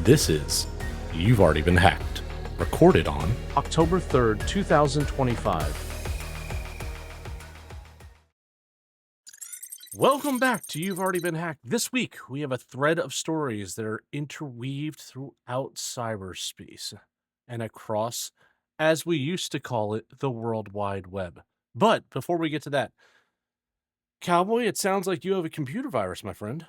This is You've Already Been Hacked, recorded on October 3rd, 2025. Welcome back to You've Already Been Hacked. This week, we have a thread of stories that are interweaved throughout cyberspace and across, as we used to call it, the World Wide Web. But before we get to that, Cowboy, it sounds like you have a computer virus, my friend.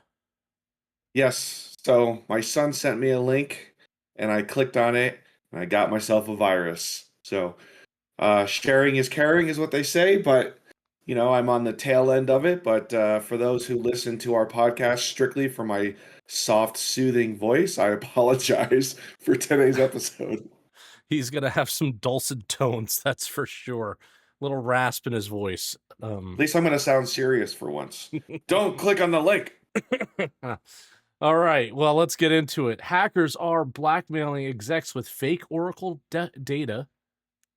Yes. So my son sent me a link and I clicked on it and I got myself a virus. So sharing is caring is what they say, but I'm on the tail end of it. But for those who listen to our podcast strictly for my soft, soothing voice, I apologize for today's episode. He's going to have some dulcet tones, that's for sure. Little rasp in his voice. At least I'm going to sound serious for once. Don't click on the link. All right, well, let's get into it. Hackers are blackmailing execs with fake Oracle data,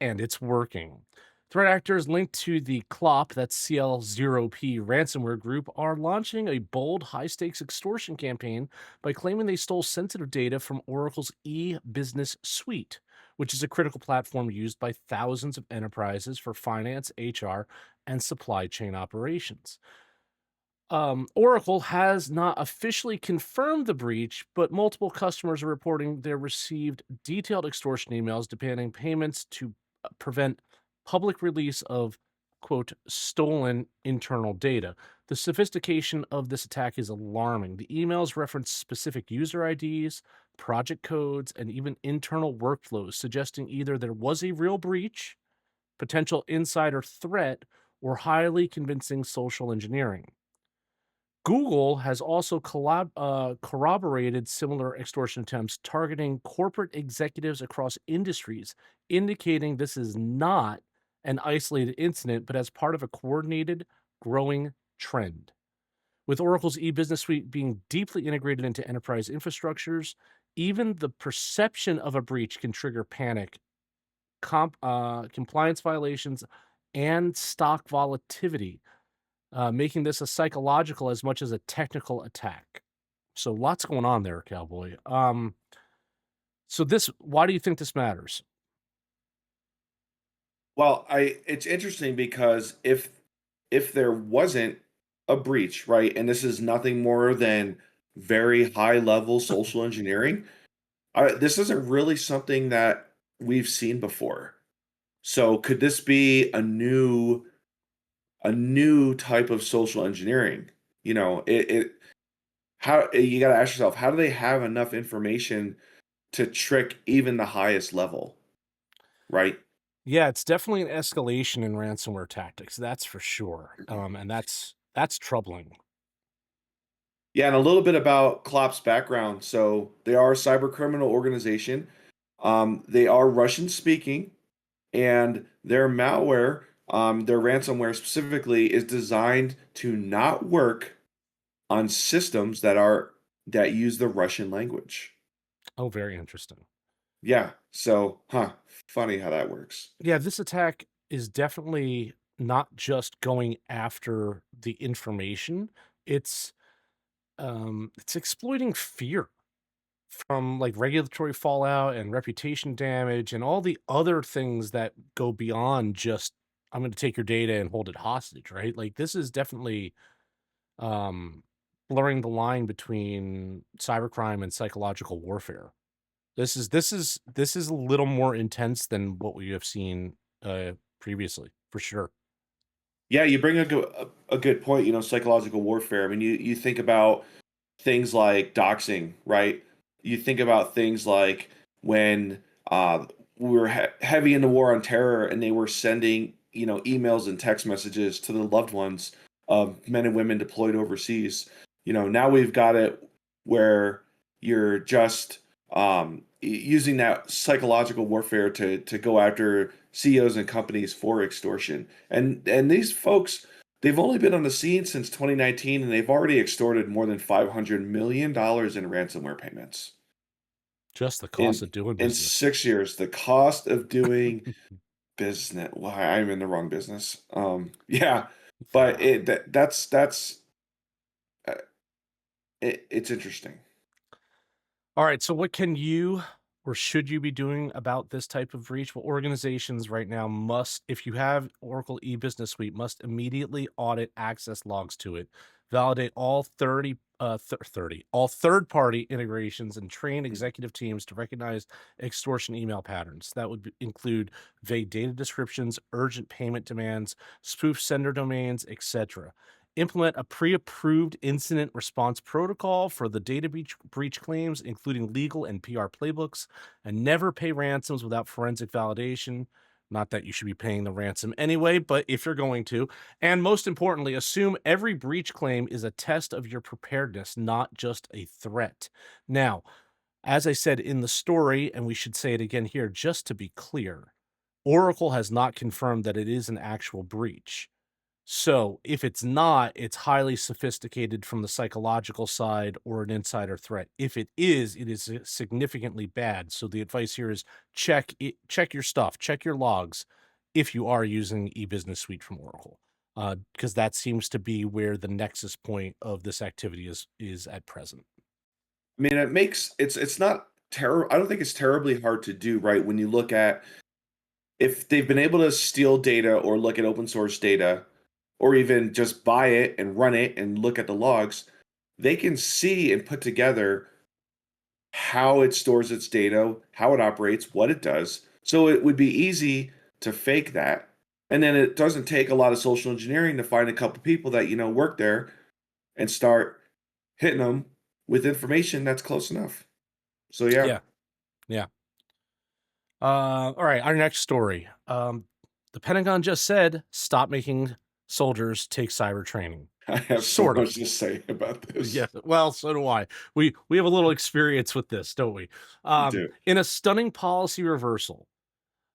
and it's working. Threat actors linked to the Clop, that's CL0P ransomware group, are launching a bold, high-stakes extortion campaign by claiming they stole sensitive data from Oracle's e-business suite, which is a critical platform used by thousands of enterprises for finance, HR, and supply chain operations. Oracle has not officially confirmed the breach, but multiple customers are reporting they received detailed extortion emails demanding payments to prevent public release of, quote, stolen internal data. The sophistication of this attack is alarming. The emails reference specific user IDs, project codes, and even internal workflows, suggesting either there was a real breach, potential insider threat, or highly convincing social engineering. Google has also corroborated similar extortion attempts targeting corporate executives across industries, indicating this is not an isolated incident, but as part of a coordinated, growing trend. With Oracle's e-business suite being deeply integrated into enterprise infrastructures, even the perception of a breach can trigger panic, compliance violations, and stock volatility, making this a psychological as much as a technical attack. So lots going on there, Cowboy. Why do you think this matters? Well, it's interesting because if there wasn't a breach, right, and this is nothing more than very high level social engineering, this isn't really something that we've seen before. So could this be a new type of social engineering? It how you got to ask yourself, how do they have enough information to trick even the highest level, right? Yeah, it's definitely an escalation in ransomware tactics. That's for sure. And that's troubling. Yeah, and a little bit about Clop's background. So they are a cyber criminal organization. They are Russian speaking, and their ransomware specifically, is designed to not work on systems that use the Russian language. Oh, very interesting. Yeah. So, funny how that works. Yeah, this attack is definitely not just going after the information. It's it's exploiting fear from like regulatory fallout and reputation damage and all the other things that go beyond just I'm going to take your data and hold it hostage, right? Like this is definitely um blurring the line between cybercrime and psychological warfare. This is a little more intense than what we have seen previously, for sure. Yeah, you bring a good point. Psychological warfare. I mean, you think about things like doxing, right? You think about things like when we were heavy in the war on terror, and they were sending emails and text messages to the loved ones of men and women deployed overseas. Now we've got it where you're just using that psychological warfare to go after CEOs and companies for extortion. And these folks, they've only been on the scene since 2019, and they've already extorted more than $500 million in ransomware payments. Just the cost In of doing in business. 6 years, the cost of doing business. Well, I'm in the wrong business. Yeah, but Yeah. that's uh, it's interesting. All right. So, what can you or should you be doing about this type of breach? Well, organizations right now must, if you have Oracle e-business suite, must immediately audit access logs to it, validate all 30, all third-party integrations, and train Mm. executive teams to recognize extortion email patterns. That would include vague data descriptions, urgent payment demands, spoof sender domains, etc. Implement a pre-approved incident response protocol for the data breach claims, including legal and PR playbooks, and never pay ransoms without forensic validation. Not that you should be paying the ransom anyway, but if you're going to. And most importantly, assume every breach claim is a test of your preparedness, not just a threat. Now, as I said in the story, and we should say it again here, just to be clear, Oracle has not confirmed that it is an actual breach. So if it's not, it's highly sophisticated from the psychological side or an insider threat. If it is significantly bad. So the advice here is check your stuff, check your logs if you are using eBusiness Suite from Oracle, because that seems to be where the nexus point of this activity is at present. I mean, it's not terrible. I don't think it's terribly hard to do, right? When you look at if they've been able to steal data or look at open source data or even just buy it and run it and look at the logs, they can see and put together how it stores its data, how it operates, what it does. So it would be easy to fake that. And then it doesn't take a lot of social engineering to find a couple people that, work there and start hitting them with information that's close enough. So yeah, Yeah, yeah. All right, our next story. The Pentagon just said stop making soldiers take cyber training. I have so Sort much of. to say about Yeah, this. well, so do I. We have a little experience with this, don't we? We do. In a stunning policy reversal,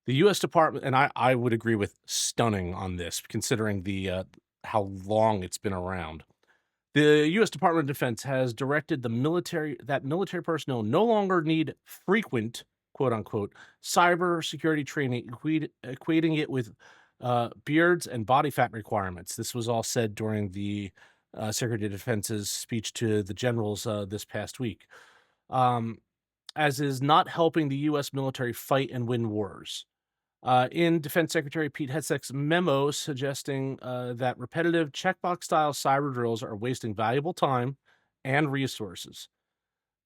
the U.S. Department, and I would agree with stunning on this, considering the how long it's been around. The U.S. Department of Defense has directed the military that military personnel no longer need frequent "quote unquote" cybersecurity training, equating it with beards and body fat requirements. This was all said during the Secretary of Defense's speech to the generals this past week, um, as is not helping the U.S. military fight and win wars. In Defense Secretary Pete Hegseth's memo suggesting that repetitive checkbox style cyber drills are wasting valuable time and resources.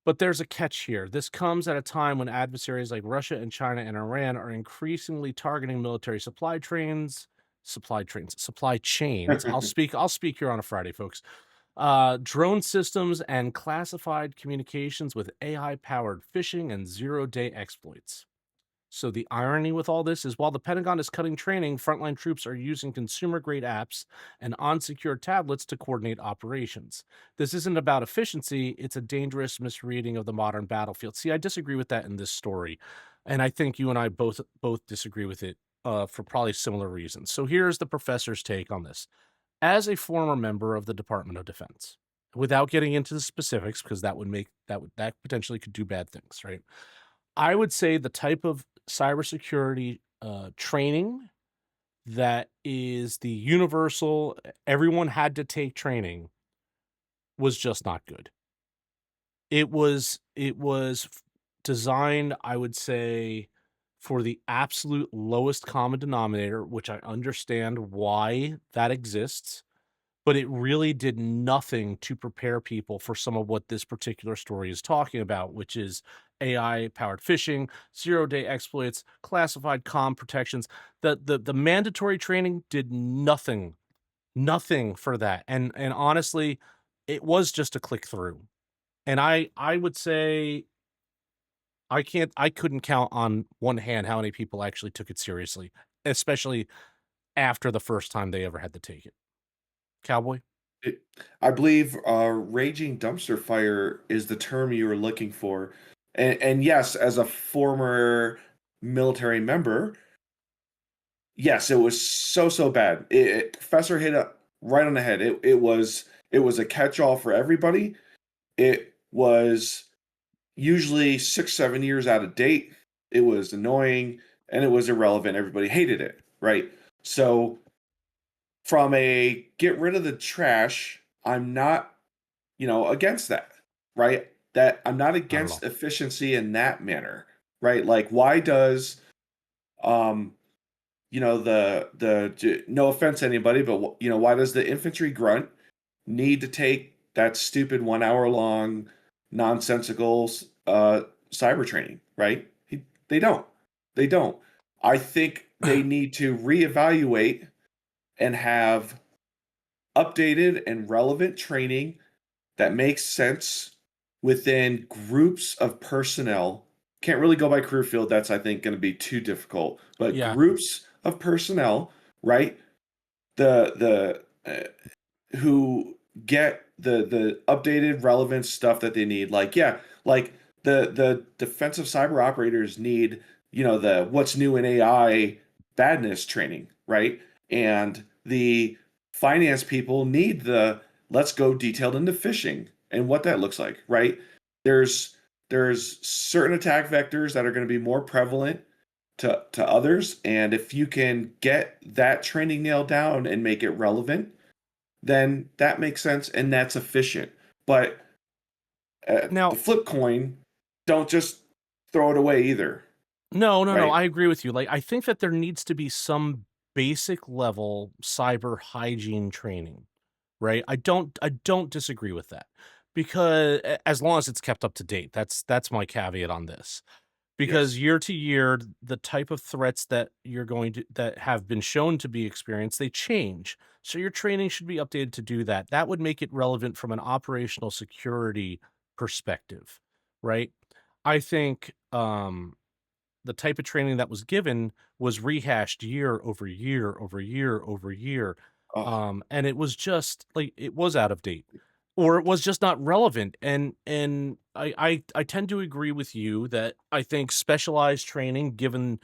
But there's a catch here. This comes at a time when adversaries like Russia and China and Iran are increasingly targeting military supply chains. I'll speak here on a Friday, folks. Drone systems and classified communications with AI powered phishing and zero-day exploits. So the irony with all this is while the Pentagon is cutting training, frontline troops are using consumer grade apps and unsecured tablets to coordinate operations. This isn't about efficiency, it's a dangerous misreading of the modern battlefield. See, I disagree with that in this story, and I think you and I both disagree with it for probably similar reasons. So here's the professor's take on this. As a former member of the Department of Defense, without getting into the specifics because that potentially could do bad things, right? I would say the type of cybersecurity training that is the universal, everyone had to take training was just not good. It was designed, I would say, for the absolute lowest common denominator, which I understand why that exists, but it really did nothing to prepare people for some of what this particular story is talking about, which is AI powered phishing, zero-day exploits, classified comm protections. The mandatory training did nothing for that. And honestly, it was just a click through. And I would say I couldn't count on one hand how many people actually took it seriously, especially after the first time they ever had to take it. Cowboy? It, I believe raging dumpster fire is the term you were looking for. And yes, as a former military member, yes, it was so bad. Professor hit it right on the head. It was a catch-all for everybody. It was usually 6, 7 years out of date. It was annoying and it was irrelevant. Everybody hated it, right? So from a get rid of the trash, I'm not, against that, right? that I'm not I don't know. against efficiency in that manner, right? Like, why does um no offense to anybody, but why does the infantry grunt need to take that stupid 1 hour long nonsensical cyber training, right? They don't. They don't. I think they need to reevaluate and have updated and relevant training that makes sense within groups of personnel. Can't really go by career field. That's, I think, going to be too difficult. But Yeah. groups of personnel, right? The who get the updated relevant stuff that they need. Like, yeah, like the defensive cyber operators need, the what's new in AI badness training, right? And the finance people need the let's go detailed into phishing and what that looks like, right? There's there's certain attack vectors that are going to be more prevalent to others, and if you can get that training nailed down and make it relevant, then that makes sense and that's efficient. But the Now, flip coin, don't just throw it away either, no, no, no. right? I agree with you. Like, I think that there needs to be some basic level cyber hygiene training, right? I don't disagree with that because as long as it's kept up to date, that's my caveat on this. Because Yes. year to year, the type of threats that have been shown to be experienced, they change. So your training should be updated to do that. That would make it relevant from an operational security perspective, right? I think the type of training that was given was rehashed year over year over year over year. Oh, And it was just like it was out of date or it was just not relevant. And I tend to agree with you that I think specialized training given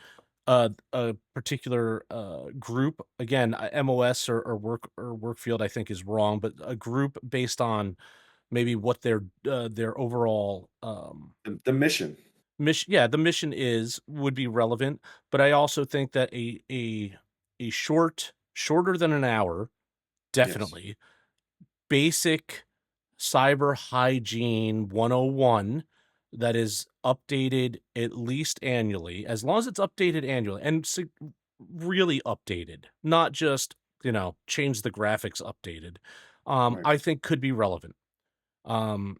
a particular group, again, MOS or work field, I think is wrong, but a group based on maybe what their overall the mission. mission, yeah, the mission is would be relevant, but I also think that a shorter than an hour, Yes. definitely, basic cyber hygiene 101 that is updated at least annually, as long as it's updated annually and really updated, not just, change the graphics updated, Right. I think could be relevant. Um,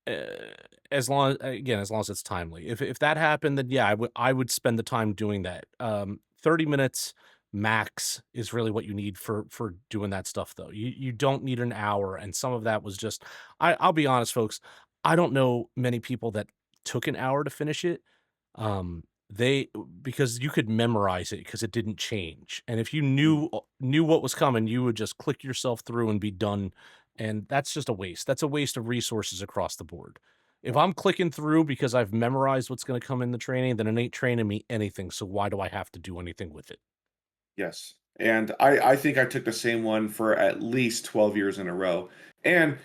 uh, as long as it's timely. If that happened, then yeah, I would spend the time doing that. 30 minutes max is really what you need for doing that stuff though. You don't need an hour, and some of that was just I'll be honest, folks, I don't know many people that took an hour to finish it. They because you could memorize it because it didn't change. And if you Mm, knew what was coming, you would just click yourself through and be done, and that's just a waste. That's a waste of resources across the board. If right. I'm clicking through because I've memorized what's going to come in the training, then it ain't training me anything. So why do I have to do anything with it? Yes. And I think I took the same one for at least 12 years in a row. And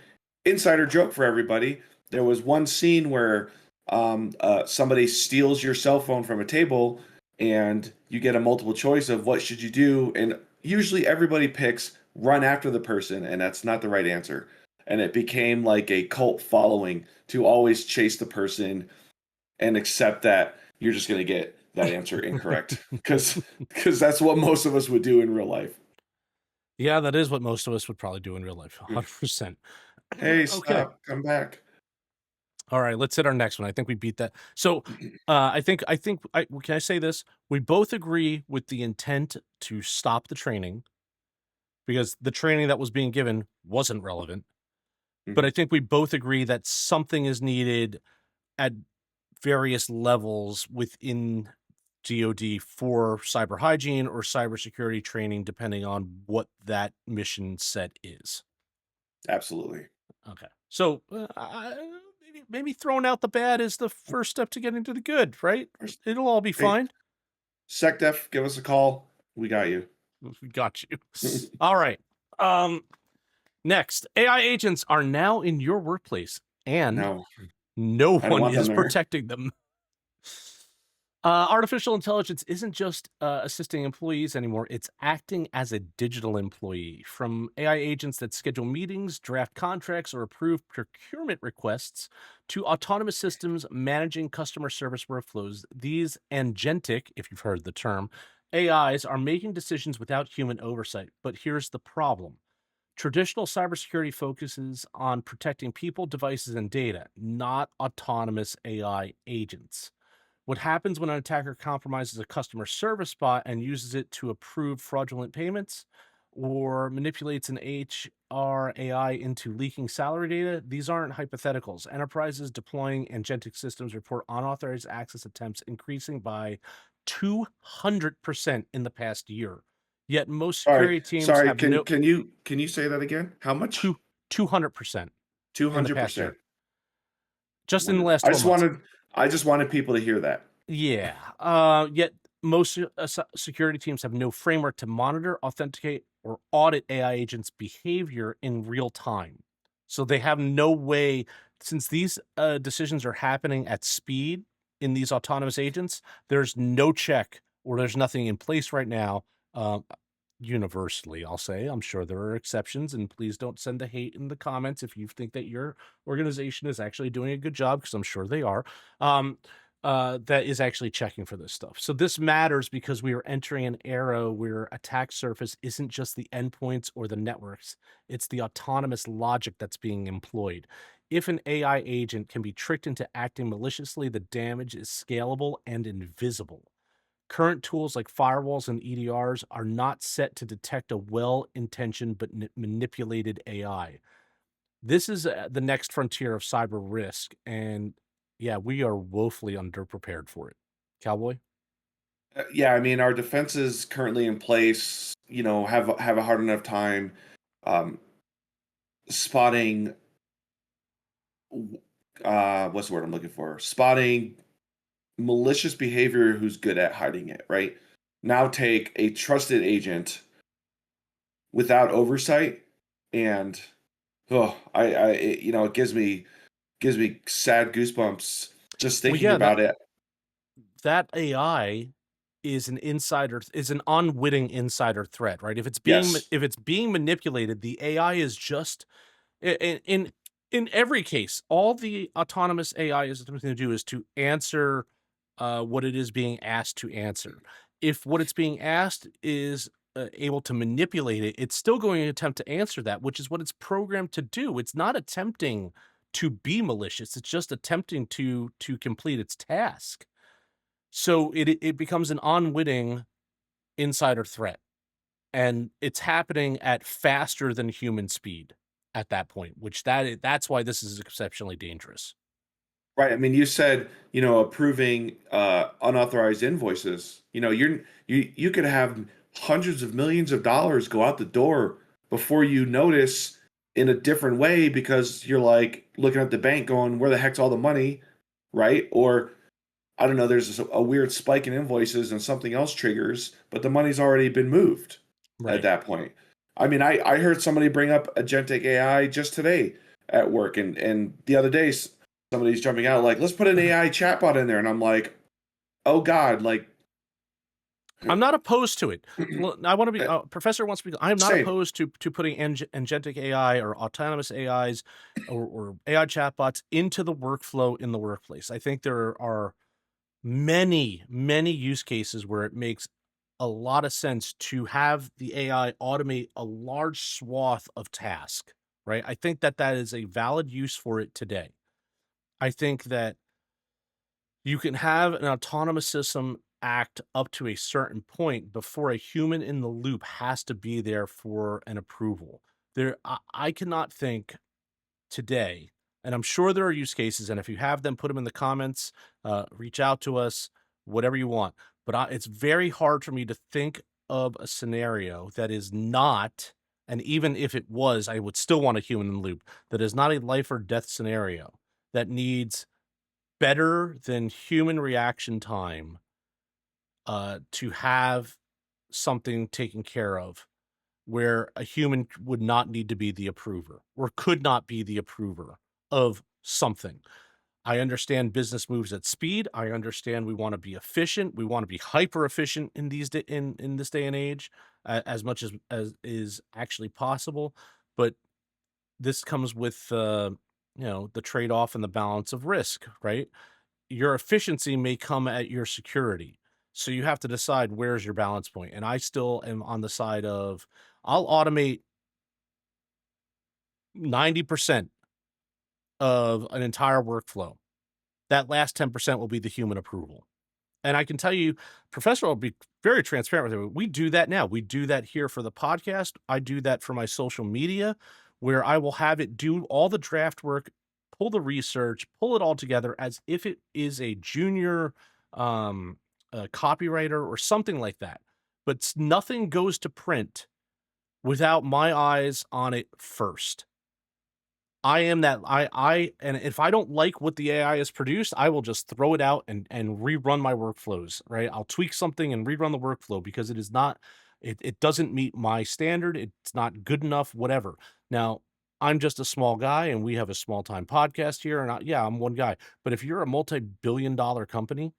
insider joke for everybody, there was one scene where somebody steals your cell phone from a table and you get a multiple choice of what should you do, and usually everybody picks run after the person, and that's not the right answer. And it became like a cult following to always chase the person and accept that you're just going to get that answer incorrect because that's what most of us would do in real life. Yeah, that is what most of us would probably do in real life. Mm. 100%. Hey, Okay. stop, come back. All right, let's hit our next one. I think we beat that. So, can I say this? We both agree with the intent to stop the training because the training that was being given wasn't relevant. But I Mhm. think we both agree that something is needed at various levels within DoD for cyber hygiene or cybersecurity training, depending on what that mission set is. Absolutely. Okay. So maybe throwing out the bad is the first step to getting to the good, right? First- It'll all be Hey, fine. SecDef, give us a call. We got you. We got you. All right. Um, Next, AI agents are now in your workplace and No, no I don't one want them is there. protecting them. Artificial intelligence isn't just assisting employees anymore, it's acting as a digital employee. From AI agents that schedule meetings, draft contracts, or approve procurement requests to autonomous systems managing customer service workflows, these agentic, if you've heard the term, AIs are making decisions without human oversight. But here's the problem. Traditional cybersecurity focuses on protecting people, devices, and data, not autonomous AI agents. What happens when an attacker compromises a customer service bot and uses it to approve fraudulent payments or manipulates an HR AI into leaking salary data? These aren't hypotheticals. Enterprises deploying agentic systems report unauthorized access attempts increasing by 200% in the past year. Yet most Sorry, security teams sorry. have no Can you say that again? How much? two 200% Two in the hundred past year, percent. just in the Wonderful. last 12 months. I just wanted people to hear that. Yeah. Yet most security teams have no framework to monitor, authenticate, or audit AI agents' behavior in real time. So they have no way, since these decisions are happening at speed in these autonomous agents, there's no check or there's nothing in place right now. Universally, I'll say. I'm sure there are exceptions, and please don't send the hate in the comments if you think that your organization is actually doing a good job, because I'm sure they are. That is actually checking for this stuff. So this matters because we are entering an era where attack surface isn't just the endpoints or the networks, it's the autonomous logic that's being employed. If an AI agent can be tricked into acting maliciously, the damage is scalable and invisible. Current tools like firewalls and EDRs are not set to detect a well-intentioned but manipulated AI. This is the next frontier of cyber risk, and yeah, we are woefully underprepared for it. Cowboy? Yeah, I mean, our defenses currently in place, have a hard enough time um, spotting. What's the word I'm looking for? Spotting malicious behavior who's good at hiding it. Right now, take a trusted agent without oversight, and it gives me sad goosebumps just Well, thinking yeah, about it. that AI is an unwitting insider threat, right? Yes. If it's being manipulated, the AI is just in every case, all the autonomous AI is attempting to do is to answer what it is being asked to answer. If what it's being asked is able to manipulate it, it's still going to attempt to answer that, which is what it's programmed to do. It's not attempting to be malicious. It's just attempting to complete its task. So it becomes an unwitting insider threat, and it's happening at faster than human speed at that point, which that's why this is exceptionally dangerous. Right. I mean, you said, approving unauthorized invoices. You could have hundreds of millions of dollars go out the door before you notice in a different way because you're like looking at the bank going, where the heck's all the money? Right. Or I don't know, there's a weird spike in invoices and something else triggers, but the money's already been moved at Right. that point. I mean, I heard somebody bring up agentic AI just today at work, and the other day somebody's jumping out like, let's put an AI chatbot in there, and I'm like, oh God, like, I'm not opposed to it. Well, I want to be professor wants to be. I am not same. opposed to putting agentic AI or autonomous AIs or AI chatbots into the workflow in the workplace. I think there are many use cases where it makes a lot of sense to have the AI automate a large swath of task, right? I think that that is a valid use for it today. I think that you can have an autonomous system act up to a certain point before a human in the loop has to be there for an approval. I cannot think today, and I'm sure there are use cases, and if you have them, put them in the comments, reach out to us, whatever you want. But it's very hard for me to think of a scenario that is not, and even if it was, I would still want a human in the loop, that is not a life or death scenario that needs better than human reaction time to have something taken care of where a human would not need to be the approver or could not be the approver of something. I understand business moves at speed. I understand we want to be efficient. We want to be hyper efficient in in this day and age, as much as is actually possible. But this comes with the trade off and the balance of risk, right? Your efficiency may come at your security. So you have to decide where's your balance point. And I still am on the side of I'll automate 90% of an entire workflow. That last 10% will be the human approval. And I can tell you, Professor will be very transparent with you. We do that now. We do that here for the podcast. I do that for my social media, where I will have it do all the draft work, pull the research, pull it all together as if it is a junior copywriter or something like that. But nothing goes to print without my eyes on it first. I am that and if I don't like what the AI has produced, I will just throw it out and rerun my workflows, right? I'll tweak something and rerun the workflow because it is not it doesn't meet my standard, it's not good enough, whatever. Now, I'm just a small guy and we have a small time podcast here and I'm one guy. But if you're a multi-billion dollar company,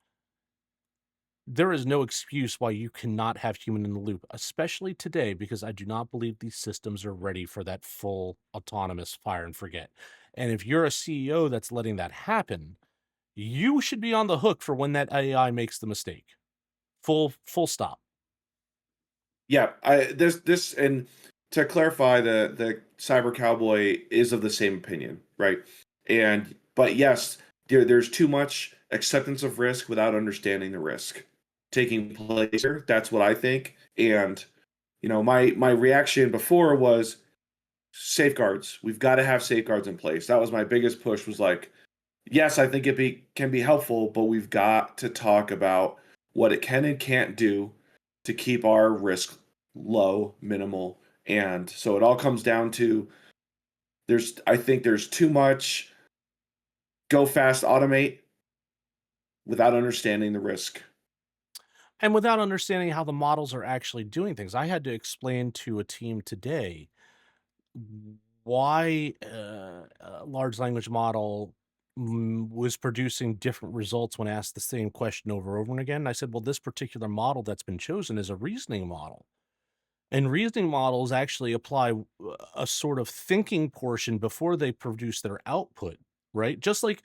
there is no excuse why you cannot have human in the loop, especially today, because I do not believe these systems are ready for that full autonomous fire and forget. And if you're a CEO that's letting that happen, you should be on the hook for when that AI makes the mistake. Full stop. Yeah, I this and to clarify, the Cyber Cowboy is of the same opinion, right? And but yes, there's too much acceptance of risk without understanding the risk taking place here. That's what I think. And my reaction before was safeguards. We've got to have safeguards in place. That was my biggest push. Was like, yes, I think can be helpful, but we've got to talk about what it can and can't do to keep our risk low, minimal. And so it all comes down to I think there's too much go fast, automate without understanding the risk. And without understanding how the models are actually doing things. I had to explain to a team today why a large language model was producing different results when asked the same question over and over again. And I said, well, this particular model that's been chosen is a reasoning model. And reasoning models actually apply a sort of thinking portion before they produce their output, right? Just like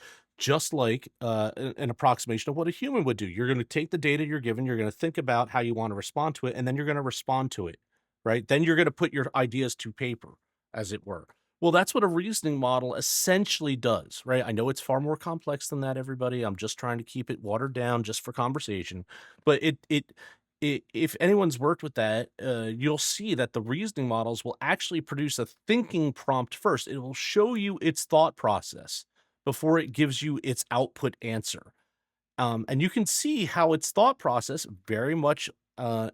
an approximation of what a human would do. You're going to take the data you're given, you're going to think about how you want to respond to it, and then you're going to respond to it, right? Then you're going to put your ideas to paper, as it were. Well, that's what a reasoning model essentially does, right? I know it's far more complex than that, everybody. I'm just trying to keep it watered down just for conversation, but if anyone's worked with that, you'll see that the reasoning models will actually produce a thinking prompt first. It will show you its thought process before it gives you its output answer. And you can see how its thought process, very much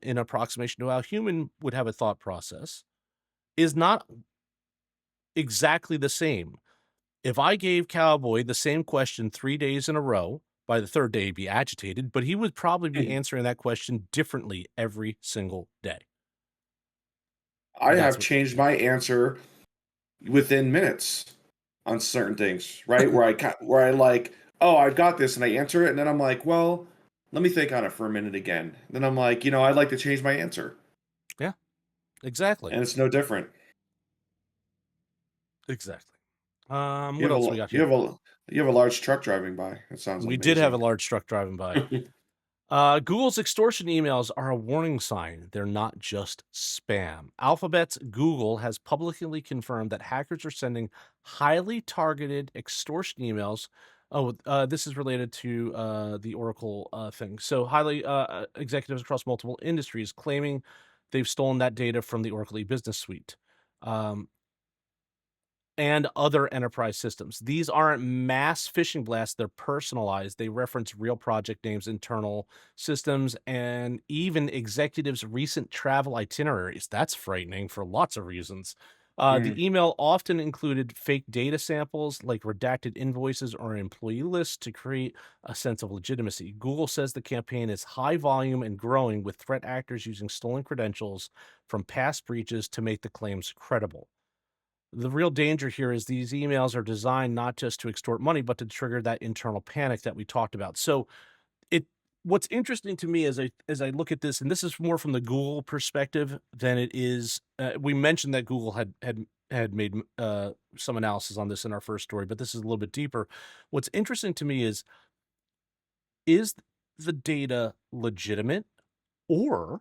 in approximation to how a human would have a thought process, is not exactly the same. If I gave Cowboy the same question 3 days in a row, by the third day he'd be agitated, but he would probably be answering that question differently every single day. I That's have what changed my answer within minutes on certain things, right? Where I like, oh, I've got this, and I answer it, and then I'm like, well, let me think on it for a minute again. Then I'm like, I'd like to change my answer, Yeah, exactly. and it's no different. Exactly. You What have else a we got you have here? a large truck driving by. It sounds We did have a amazing. large truck driving by. Google's extortion emails are a warning sign. They're not just spam. Alphabet's Google has publicly confirmed that hackers are sending highly targeted extortion emails. Oh, this is related to the Oracle thing. So, highly executives across multiple industries claiming they've stolen that data from the Oracle e-business suite. And other enterprise systems. These aren't mass phishing blasts, they're personalized. They reference real project names, internal systems, and even executives' recent travel itineraries. That's frightening for lots of reasons. Mm. The email often included fake data samples like redacted invoices or employee lists to create a sense of legitimacy. Google says the campaign is high volume and growing, with threat actors using stolen credentials from past breaches to make the claims credible. The real danger here is these emails are designed not just to extort money, but to trigger that internal panic that we talked about. So it what's interesting to me as I look at this, and this is more from the Google perspective than it is. We mentioned that Google had made some analysis on this in our first story, but this is a little bit deeper. What's interesting to me is the data legitimate, or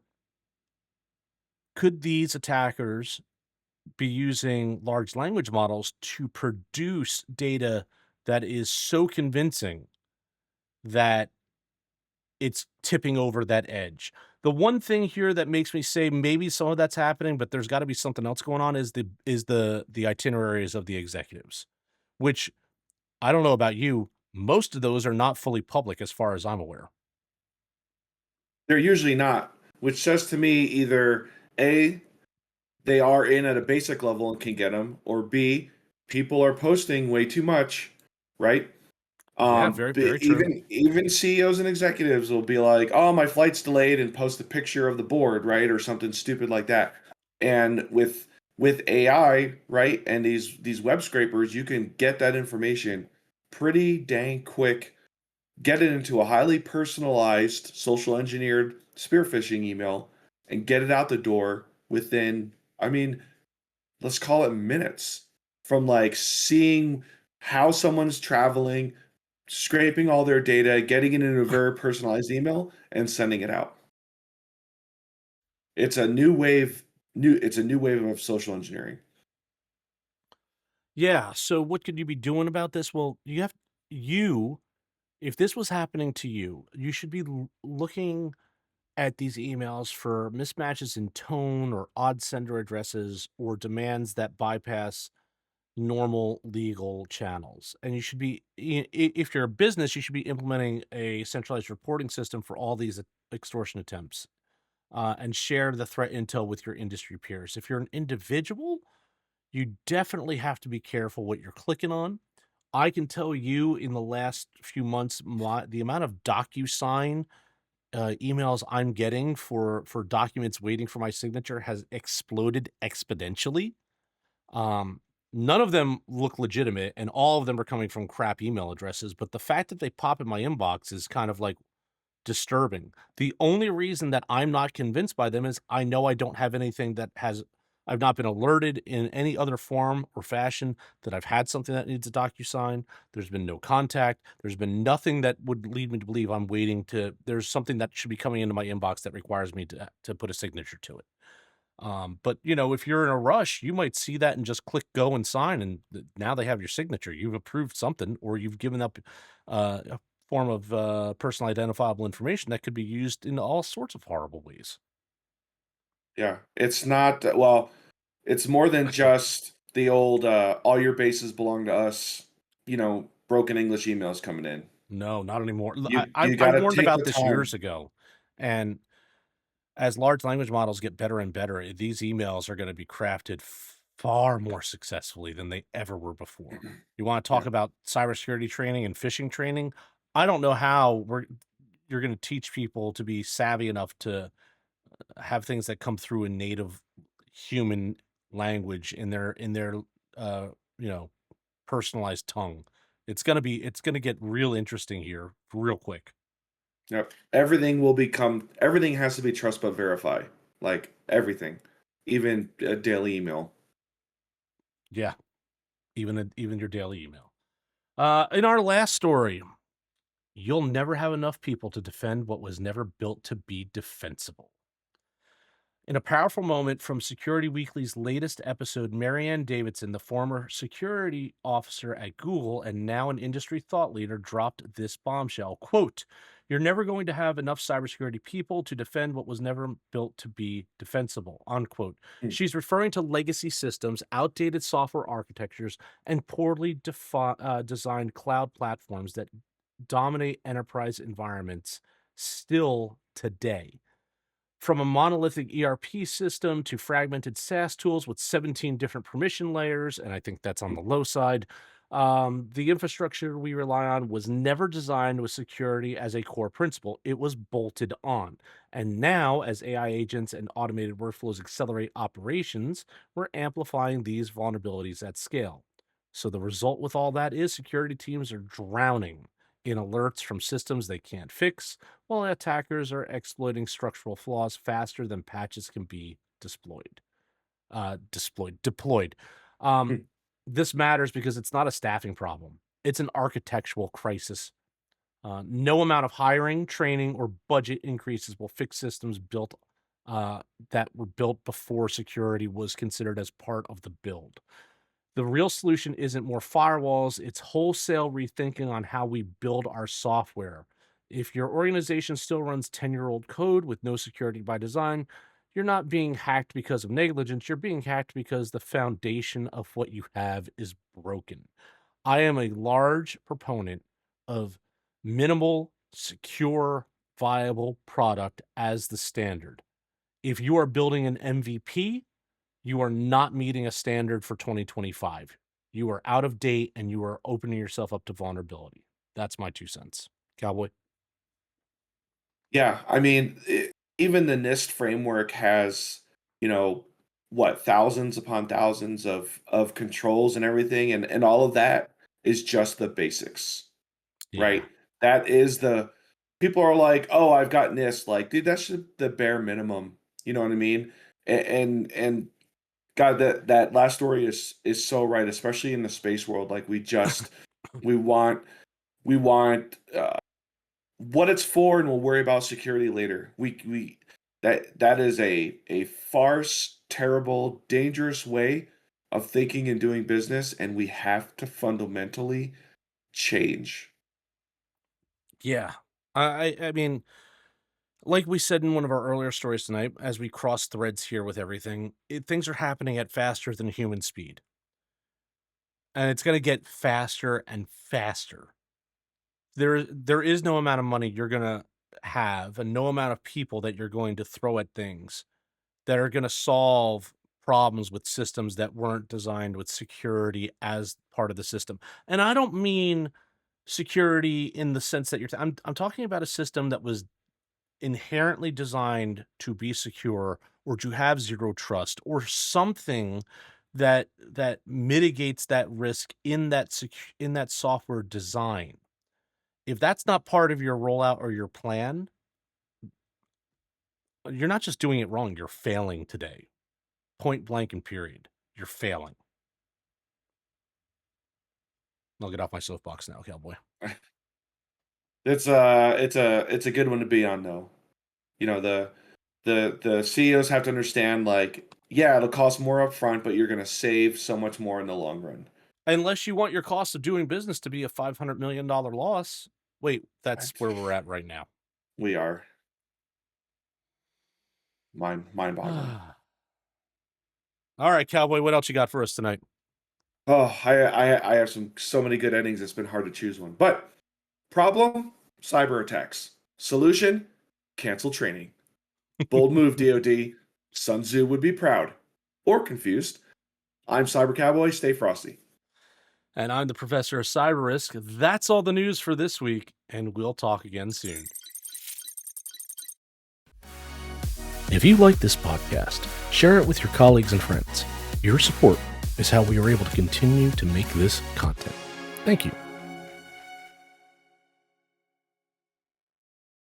could these attackers be using large language models to produce data that is so convincing that it's tipping over that edge? The one thing here that makes me say maybe some of that's happening, but there's got to be something else going on is the itineraries of the executives, which I don't know about you, most of those are not fully public as far as I'm aware. They're usually not, which says to me either A, they are in at a basic level and can get them, or B, people are posting way too much, right? Yeah, very, very true. Even CEOs and executives will be like, "Oh, my flight's delayed," and post a picture of the board, right, or something stupid like that. And with AI, right, and these web scrapers, you can get that information pretty dang quick, get it into a highly personalized, social engineered spear phishing email, and get it out the door within, I mean, let's call it minutes from like seeing how someone's traveling, scraping all their data, getting it into a very personalized email, and sending it out. It's a new wave. It's a new wave of social engineering. Yeah. So what could you be doing about this? Well, you if this was happening to you, you should be looking at these emails for mismatches in tone or odd sender addresses or demands that bypass normal legal channels. And you should be, if you're a business, you should be implementing a centralized reporting system for all these extortion attempts, and share the threat intel with your industry peers. If you're an individual, you definitely have to be careful what you're clicking on. I can tell you in the last few months, the amount of DocuSign emails I'm getting for documents waiting for my signature has exploded exponentially. Um, None of them look legitimate, and all of them are coming from crap email addresses. But the fact that they pop in my inbox is kind of like disturbing. The only reason that I'm not convinced by them is I know I don't have anything that has I've not been alerted in any other form or fashion that I've had something that needs a DocuSign. There's been no contact. There's been nothing that would lead me to believe there's something that should be coming into my inbox that requires me to put a signature to it. But if you're in a rush, you might see that and just click go and sign, and now they have your signature. You've approved something, or you've given up a form of personal identifiable information that could be used in all sorts of horrible ways. Yeah, it's not well. It's more than just the old "all your bases belong to us." Broken English emails coming in. No, not anymore. You I got to warned take about the this years time. ago, and as large language models get better and better, these emails are going to be crafted far more successfully than they ever were before. You want to talk Yeah, about cybersecurity training and phishing training? I don't know how you're going to teach people to be savvy enough to have things that come through in native human language in their uh, you know personalized tongue. It's going to get real interesting here real quick. yep. Everything has to be trust but verify. Like everything, even a daily email. Yeah, even your daily email. In our last story, you'll never have enough people to defend what was never built to be defensible. In a powerful moment from Security Weekly's latest episode, Ann Davidson, the former security officer at Google and now an industry thought leader, dropped this bombshell. Quote, "You're never going to have enough cybersecurity people to defend what was never built to be defensible." Unquote. Hmm. She's referring to legacy systems, outdated software architectures, and poorly designed cloud platforms that dominate enterprise environments still today. From a monolithic ERP system to fragmented SaaS tools with 17 different permission layers, and I think that's on the low side, The infrastructure we rely on was never designed with security as a core principle. It was bolted on. And now, as AI agents and automated workflows accelerate operations, we're amplifying these vulnerabilities at scale. So the result with all that is security teams are drowning in alerts from systems they can't fix, while attackers are exploiting structural flaws faster than patches can be deployed. Um, Hmm. this matters because it's not a staffing problem. It's an architectural crisis. No amount of hiring, training, or budget increases will fix systems built that were built before security was considered as part of the build. The real solution isn't more firewalls, it's wholesale rethinking on how we build our software. If your organization still runs 10-year-old code with no security by design, you're not being hacked because of negligence, you're being hacked because the foundation of what you have is broken. I am a large proponent of minimal, secure, viable product as the standard. If you are building an MVP, you are not meeting a standard for 2025. You are out of date and you are opening yourself up to vulnerability. That's my 2 cents. Cowboy? Yeah, I mean, even the NIST framework has, you know, what, thousands upon thousands of controls and everything, and all of that is just the basics, Yeah. right? That is the people are like, "Oh, I've got NIST." Like, dude, that's just the bare minimum. You know what I mean? And God, that last story is so right, especially in the space world. Like, we want we want what it's for, and we'll worry about security later. We that is a farce, terrible, dangerous way of thinking and doing business, and we have to fundamentally change. Yeah. I mean, like we said in one of our earlier stories tonight, as we cross threads here with everything, things are happening at faster than human speed. And it's going to get faster and faster. There is no amount of money you're going to have and no amount of people that you're going to throw at things that are going to solve problems with systems that weren't designed with security as part of the system. And I don't mean security in the sense that I'm talking about a system that was inherently designed to be secure or to have zero trust or something that mitigates that risk in in that software design. If that's not part of your rollout or your plan, you're not just doing it wrong, you're failing today. Point blank and period. You're failing. I'll get off my soapbox now, cowboy. It's a good one to be on though. You know, the CEOs have to understand, like, yeah, it'll cost more upfront, but you're gonna save so much more in the long run. Unless you want your cost of doing business to be a $500 million loss. Wait, that's where we're at right now. We are mind boggling. All right, cowboy, what else you got for us tonight? Oh, I have so many good endings. It's been hard to choose one. But problem: cyber attacks. Solution: cancel training. Bold move, DoD. Sun Tzu would be proud or confused. I'm Cyber Cowboy. Stay frosty. And I'm the professor of cyber risk. That's all the news for this week, and we'll talk again soon. If you like this podcast, share it with your colleagues and friends. Your support is how we are able to continue to make this content. Thank you.